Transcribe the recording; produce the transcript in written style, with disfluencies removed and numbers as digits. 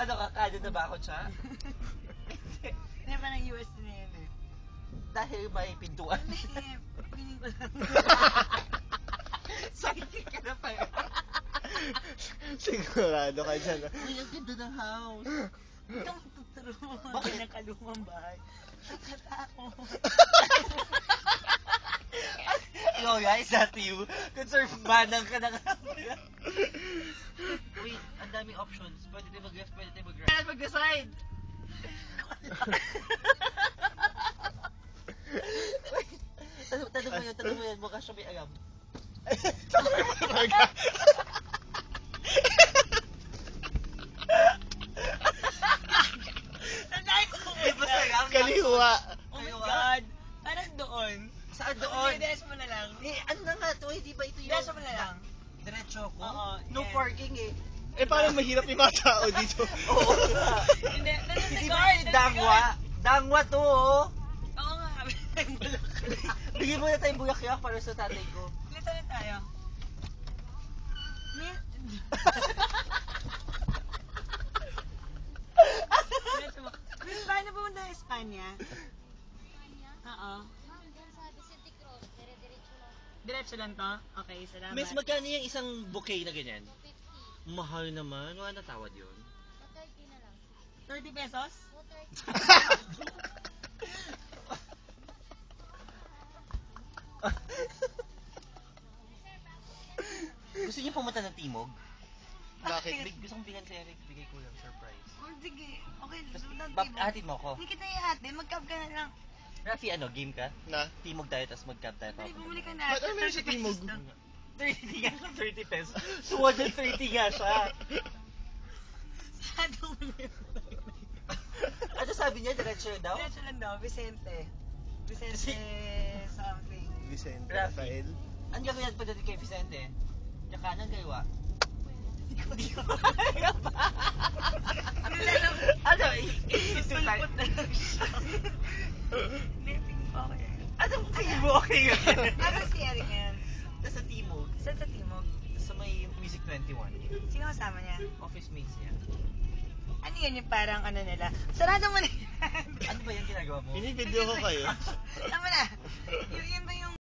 Ano ka, kanan na ba ako, Cha? Hindi pa ng US na yun eh. Dahil may pintuan. Hindi, piling ko lang. Psychic ka na pa. Sigurado ka dyan. Uy, ang ganda ng house. Itong tuturo mo Bakit? ng kalumang bahay. Nakatakot. Yo, guys, that you. Conserve manang ka na nga. Wait, ang daming options. Pwede tayo mag-left, pwede tayo mag-right. Kaya mag-decide! Wait, tanong mo yan. Mukha siya may alam. Tandaan ko. Di ba sayang? Kaliwa. Oh my God. Parang doon. Saan doon? Diretso mo na lang. Eh, ano na nga to? Di ba ito yung... Diretso mo na lang. Diretso ko? Oo, No yeah. parking eh. Eh, parang mahirap yung mga tao dito. Oo nga. Hindi, Hindi ba yung dangwa? Dangwa to oh. Oo nga. Bigyan mo na tayong buyak-yak para sa tatay ko. Lito na tayo. Diretso mo. Miss, paano pumunta sa Espanya? Oo. Diretso lang to? Okay, salamat. Miss, magkano yung isang bouquet na ganyan? Mahal naman. Wala natawad yun. 30 pesos? Gusto niyo pumunta ng Timog? Bakit? Gusto kong bigyan si Eric. Bigay ko yung surprise. Oh, sige. Okay, Tapos, sundan hatid mo ako. Hindi kita ihati. Mag-cab ka na lang. Rafi, ano, game ka? Na? Timog tayo, tapos mag-cab tayo. Dali, bumuli ka na. Ba't ano meron sa Timog? 30 nga siya, 30 pesos. So, 130 nga siya. Sado mo na yun. Ano sabi niya? Diretso daw? Diretso lang daw, Vicente. Vicente something. Vicente Rafi. Rafael. Ang gagawin pa dito kay Vicente? Yung kanan kaywa? Hindi ko ano, iisip tayo. Sulpot na lang siya. Hindi, tingin ko okay. Anong tingin mo okay yun? Ano si Eric ngayon? Nasa Timog. Saan sa Timog? Sa may Music 21. Sino kasama niya? Office mates niya. Ano yun yung parang ano nila? Sarado mo na yan! Ano ba yung ginagawa mo? Ini-video ko kayo. Tama na! Yun ba yung